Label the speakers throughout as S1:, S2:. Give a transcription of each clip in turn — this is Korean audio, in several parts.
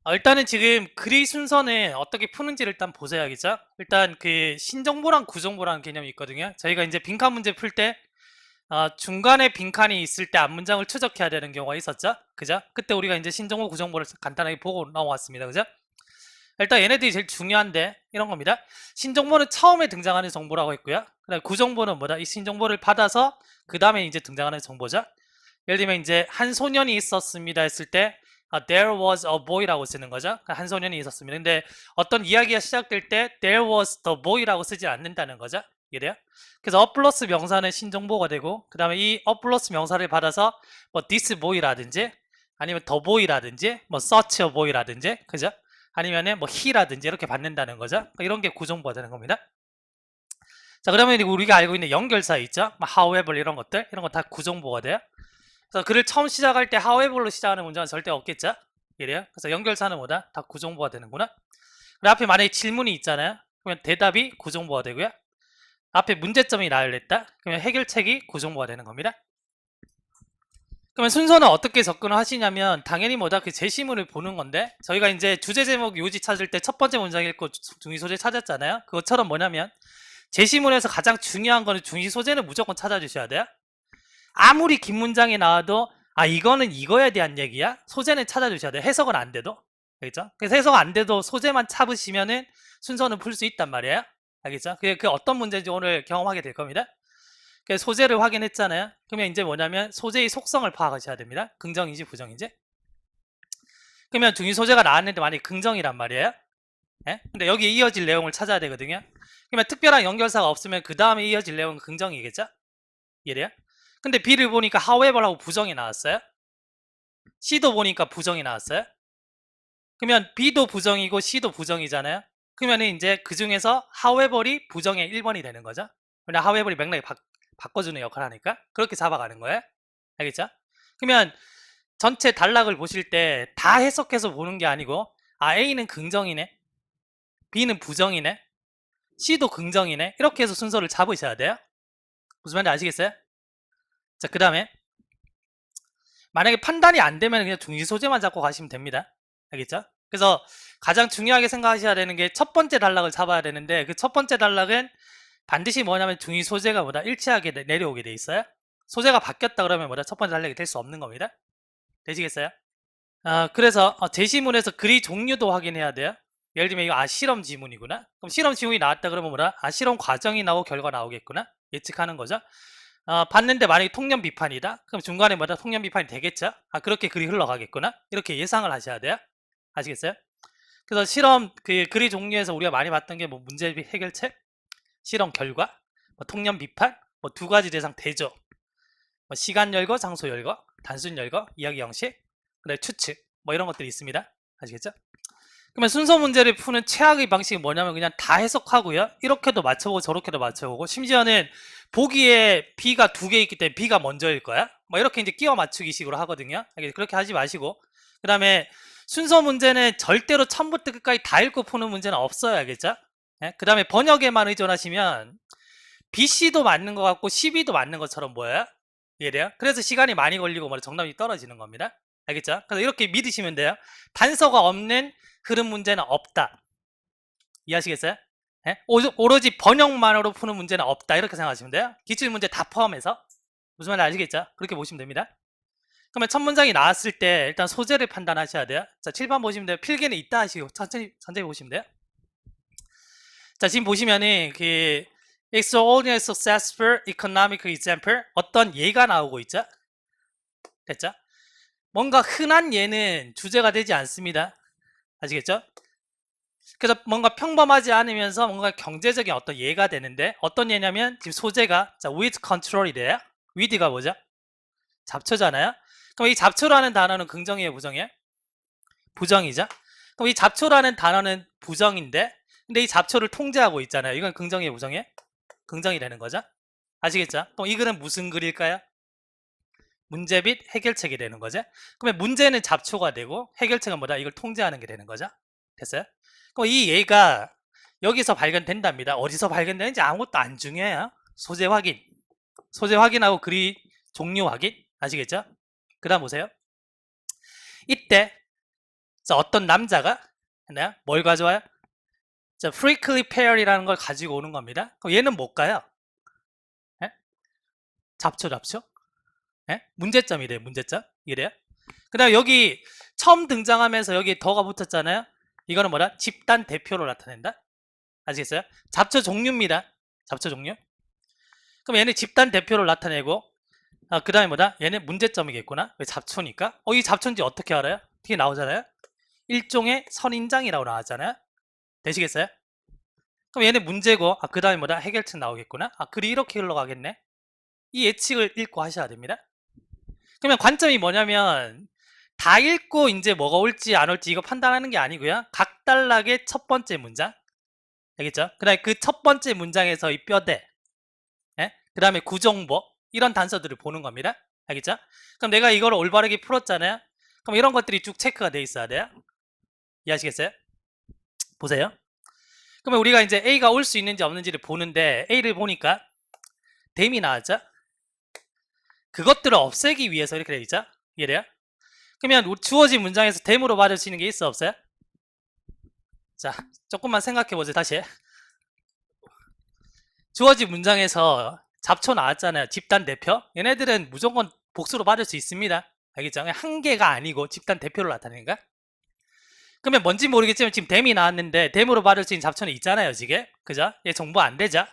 S1: 일단은 지금 글의 순서는 어떻게 푸는지를 일단 보세요, 그죠? 일단 그 신정보랑 구정보라는 개념이 있거든요. 저희가 이제 빈칸 문제 풀 때 중간에 빈칸이 있을 때 앞 문장을 추적해야 되는 경우가 있었죠, 그죠? 그때 우리가 이제 신정보, 구정보를 간단하게 보고 넘어왔습니다, 그죠? 일단 얘네들이 제일 중요한데 이런 겁니다. 신정보는 처음에 등장하는 정보라고 했고요. 그다음 구정보는 뭐다? 이 신정보를 받아서 그 다음에 이제 등장하는 정보죠. 예를 들면 이제 한 소년이 있었습니다 했을 때 there was a boy라고 쓰는 거죠. 한 소년이 있었습니다. 근데 어떤 이야기가 시작될 때 there was the boy라고 쓰지 않는다는 거죠. 이래요. 그래서 a 플러스 명사는 신정보가 되고 그 다음에 이 a 플러스 명사를 받아서 뭐 this boy라든지 아니면 the boy라든지 뭐 such a boy라든지 그죠? 아니면은 뭐 he라든지 이렇게 받는다는 거죠. 그러니까 이런 게 구정보가 되는 겁니다. 자, 그러면 우리가 알고 있는 연결사 있죠? 뭐 however 이런 것들 이런 거 다 구정보가 돼요. 그래서 글을 처음 시작할 때 however로 시작하는 문장은 절대 없겠죠? 이래요. 그래서 연결사는 뭐다? 다 구정보가 되는구나. 그리고 앞에 만약에 질문이 있잖아요. 그러면 대답이 구정보가 되고요. 앞에 문제점이 나열됐다. 그러면 해결책이 구정보가 되는 겁니다. 그러면 순서는 어떻게 접근을 하시냐면 당연히 뭐다? 그 제시문을 보는 건데 저희가 이제 주제 제목 요지 찾을 때 첫 번째 문장 읽고 중시 소재 찾았잖아요. 그것처럼 뭐냐면 제시문에서 가장 중요한 거는 중시 소재는 무조건 찾아주셔야 돼요. 아무리 긴 문장이 나와도 이거는 이거에 대한 얘기야? 소재는 찾아주셔야 돼요. 해석은 안 돼도. 알겠죠? 그래서 해석 안 돼도 소재만 잡으시면은 순서는 풀 수 있단 말이에요. 알겠죠? 그 어떤 문제인지 오늘 경험하게 될 겁니다. 그래서 소재를 확인했잖아요. 그러면 이제 뭐냐면 소재의 속성을 파악하셔야 됩니다. 긍정인지 부정인지. 그러면 중위 소재가 나왔는데 만약에 긍정이란 말이에요. 예? 근데 여기에 이어질 내용을 찾아야 되거든요. 그러면 특별한 연결사가 없으면 그 다음에 이어질 내용은 긍정이겠죠? 이해돼요? 근데 B를 보니까 however하고 부정이 나왔어요. C도 보니까 부정이 나왔어요. 그러면 B도 부정이고 C도 부정이잖아요. 그러면 이제 그 중에서 however이 부정의 1번이 되는 거죠. 그냥 however이 맥락이 바꿔주는 역할을 하니까 그렇게 잡아가는 거예요. 알겠죠? 그러면 전체 단락을 보실 때 다 해석해서 보는 게 아니고 A는 긍정이네, B는 부정이네, C도 긍정이네 이렇게 해서 순서를 잡으셔야 돼요. 무슨 말인지 아시겠어요? 자, 그 다음에 만약에 판단이 안 되면 그냥 중시 소재만 잡고 가시면 됩니다. 알겠죠? 그래서 가장 중요하게 생각하셔야 되는 게 첫 번째 단락을 잡아야 되는데 그 첫 번째 단락은 반드시 뭐냐면 중위 소재가 뭐다? 일치하게 내려오게 돼 있어요. 소재가 바뀌었다 그러면 뭐다? 첫 번째 단락이 될 수 없는 겁니다. 되시겠어요? 그래서 제시문에서 글의 종류도 확인해야 돼요. 예를 들면 이거 실험 지문이구나. 그럼 실험 지문이 나왔다 그러면 뭐다? 실험 과정이 나오고 결과 나오겠구나. 예측하는 거죠. 봤는데 만약에 통념 비판이다. 그럼 중간에 뭐다? 통념 비판이 되겠죠. 그렇게 글이 흘러가겠구나. 이렇게 예상을 하셔야 돼요. 아시겠어요? 그래서 실험 그 글의 종류에서 우리가 많이 봤던 게 뭐 문제 해결책, 실험 결과, 뭐 통념 비판, 뭐 두 가지 대상 대조, 뭐 시간 열거, 장소 열거, 단순 열거, 이야기 형식, 그다음에 추측, 뭐 이런 것들이 있습니다. 아시겠죠? 그러면 순서 문제를 푸는 최악의 방식이 뭐냐면 그냥 다 해석하고요. 이렇게도 맞춰보고 저렇게도 맞춰보고 심지어는 보기에 B가 두 개 있기 때문에 B가 먼저일 거야. 뭐 이렇게 이제 끼워 맞추기 식으로 하거든요. 그렇게 하지 마시고 그 다음에 순서 문제는 절대로 처음부터 끝까지 다 읽고 푸는 문제는 없어요. 알겠죠? 예? 그 다음에 번역에만 의존하시면 BC도 맞는 것 같고 CB도 맞는 것처럼 보여요. 이해돼요? 그래서 시간이 많이 걸리고 정답이 떨어지는 겁니다. 알겠죠? 그래서 이렇게 믿으시면 돼요. 단서가 없는 흐름 문제는 없다. 이해하시겠어요? 예? 오로지 번역만으로 푸는 문제는 없다. 이렇게 생각하시면 돼요. 기출문제 다 포함해서. 무슨 말인지 아시겠죠? 그렇게 보시면 됩니다. 그러면 첫 문장이 나왔을 때 일단 소재를 판단하셔야 돼요. 자, 7번 보시면 돼요. 필기는 있다 하시고 천천히 보시면 돼요. 자, 지금 보시면은 그 extraordinary successful economic example 어떤 예가 나오고 있죠? 됐죠? 뭔가 흔한 예는 주제가 되지 않습니다. 아시겠죠? 그래서 뭔가 평범하지 않으면서 뭔가 경제적인 어떤 예가 되는데 어떤 예냐면 지금 소재가 자, with control이 돼요. with가 뭐죠? 잡초잖아요. 그럼 이 잡초라는 단어는 긍정이에요, 부정이에요? 부정이죠. 그럼 이 잡초라는 단어는 부정인데 근데 이 잡초를 통제하고 있잖아요. 이건 긍정이에요, 부정이에요? 긍정이 되는 거죠. 아시겠죠? 그럼 이 글은 무슨 글일까요? 문제 및 해결책이 되는 거죠. 그러면 문제는 잡초가 되고 해결책은 뭐다? 이걸 통제하는 게 되는 거죠. 됐어요? 그럼 이 예가 여기서 발견된답니다. 어디서 발견되는지 아무것도 안 중요해요. 소재 확인. 소재 확인하고 글의 종류 확인. 아시겠죠? 그 다음 보세요. 이때 자, 어떤 남자가 네? 뭘 가져와요? 자, frequently pair이라는 걸 가지고 오는 겁니다. 그럼 얘는 뭘까요? 네? 잡초. 네? 문제점이래요, 문제점. 이래요. 그 다음에 여기 처음 등장하면서 여기 더가 붙었잖아요. 이거는 뭐다? 집단 대표로 나타낸다. 아시겠어요? 잡초 종류입니다. 잡초 종류. 그럼 얘는 집단 대표로 나타내고, 그 다음에 뭐다? 얘는 문제점이겠구나. 왜 잡초니까? 이 잡초인지 어떻게 알아요? 어떻게 나오잖아요? 일종의 선인장이라고 나왔잖아요. 되시겠어요? 그럼 얘는 문제고, 그 다음에 뭐다? 해결책 나오겠구나. 글이 이렇게 흘러가겠네. 이 예측을 읽고 하셔야 됩니다. 그러면 관점이 뭐냐면, 다 읽고 이제 뭐가 올지 안 올지 이거 판단하는 게 아니고요. 각 단락의 첫 번째 문장. 알겠죠? 그 다음에 그 첫 번째 문장에서 이 뼈대, 그 다음에 구정보, 이런 단서들을 보는 겁니다. 알겠죠? 그럼 내가 이걸 올바르게 풀었잖아요. 그럼 이런 것들이 쭉 체크가 돼 있어야 돼요. 이해하시겠어요? 보세요. 그러면 우리가 이제 A가 올 수 있는지 없는지를 보는데, A를 보니까 댐이 나왔죠? 그것들을 없애기 위해서 이렇게 되어 있죠? 이해돼요? 그러면 주어진 문장에서 댐으로 받을 수 있는 게 있어 없어요? 자, 조금만 생각해 보세요. 다시. 주어진 문장에서 잡초 나왔잖아요. 집단 대표. 얘네들은 무조건 복수로 받을 수 있습니다. 알겠죠? 한 개가 아니고 집단 대표를 나타내는 거야. 그러면 뭔지 모르겠지만 지금 댐이 나왔는데 댐으로 받을 수 있는 잡초는 있잖아요. 지금. 그죠? 얘 정보 안 되죠?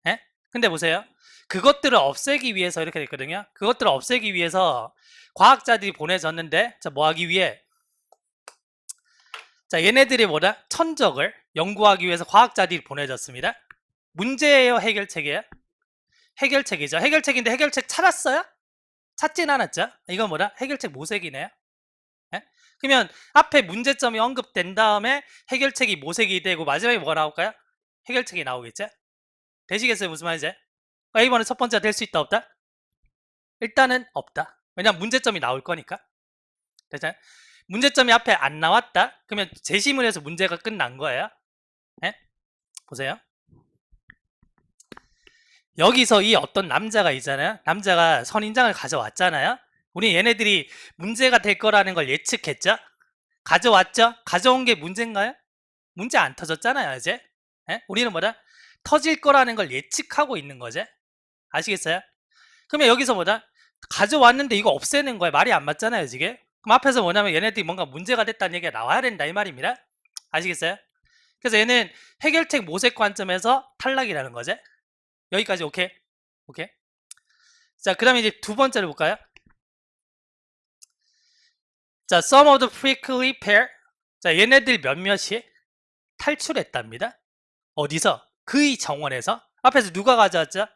S1: 예? 근데 보세요. 그것들을 없애기 위해서 이렇게 됐거든요. 그것들을 없애기 위해서 과학자들이 보내졌는데, 자, 뭐 하기 위해? 자, 얘네들이 뭐다? 천적을 연구하기 위해서 과학자들이 보내졌습니다. 문제예요? 해결책이에요? 해결책이죠. 해결책인데 해결책 찾았어요? 찾진 않았죠. 이건 뭐다? 해결책 모색이네요. 예? 그러면 앞에 문제점이 언급된 다음에 해결책이 모색이 되고 마지막에 뭐가 나올까요? 해결책이 나오겠죠. 되시겠어요? 무슨 말인지? A번은 첫 번째가 될 수 있다 없다? 일단은 없다. 왜냐면 문제점이 나올 거니까. 됐죠? 문제점이 앞에 안 나왔다? 그러면 제시문에서 문제가 끝난 거예요. 예? 보세요. 여기서 이 어떤 남자가 있잖아요. 남자가 선인장을 가져왔잖아요. 우리 얘네들이 문제가 될 거라는 걸 예측했죠. 가져왔죠. 가져온 게 문제인가요? 문제 안 터졌잖아요. 이제 우리는 뭐다? 터질 거라는 걸 예측하고 있는 거죠. 아시겠어요? 그러면 여기서 뭐다? 가져왔는데 이거 없애는 거예요. 말이 안 맞잖아요. 지금. 그럼 앞에서 뭐냐면 얘네들이 뭔가 문제가 됐다는 얘기가 나와야 된다 이 말입니다. 아시겠어요? 그래서 얘는 해결책 모색 관점에서 탈락이라는 거죠. 여기까지 오케이? 오케이? 자, 그 다음에 이제 두 번째를 볼까요? 자, some of the prickly pear. 자, 얘네들 몇몇이 탈출했답니다. 어디서? 그의 정원에서. 앞에서 누가 가져왔죠?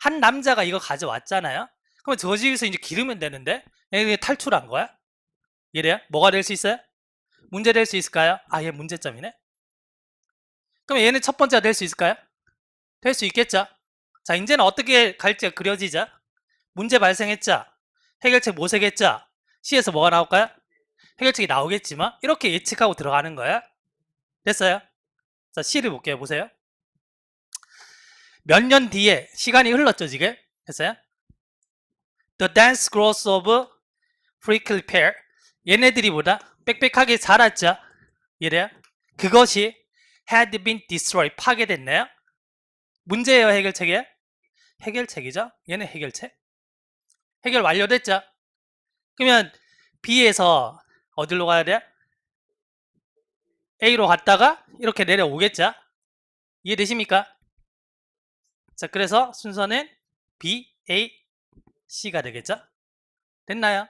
S1: 한 남자가 이거 가져왔잖아요. 그러면 저 집에서 이제 기르면 되는데 얘네들이 탈출한 거야? 이래요? 뭐가 될 수 있어요? 문제 될 수 있을까요? 얘 문제점이네. 그럼 얘는 첫 번째가 될 수 있을까요? 될 수 있겠죠. 자, 이제는 어떻게 갈지가 그려지죠. 문제 발생했죠. 해결책 모색했죠. C에서 뭐가 나올까요? 해결책이 나오겠지만 이렇게 예측하고 들어가는 거예요. 됐어요? 자, C를 볼게요. 보세요. 몇 년 뒤에 시간이 흘렀죠. 지금 됐어요? The dense growth of prickly pear. 얘네들이 보다 빽빽하게 자랐죠. 이래요? 그것이 had been destroyed. 파괴됐네요. 문제예요? 해결책이에요? 해결책이죠. 얘는 해결책. 해결 완료됐죠. 그러면 B에서 어디로 가야 돼? A로 갔다가 이렇게 내려오겠죠. 이해되십니까? 자, 그래서 순서는 B, A, C가 되겠죠. 됐나요?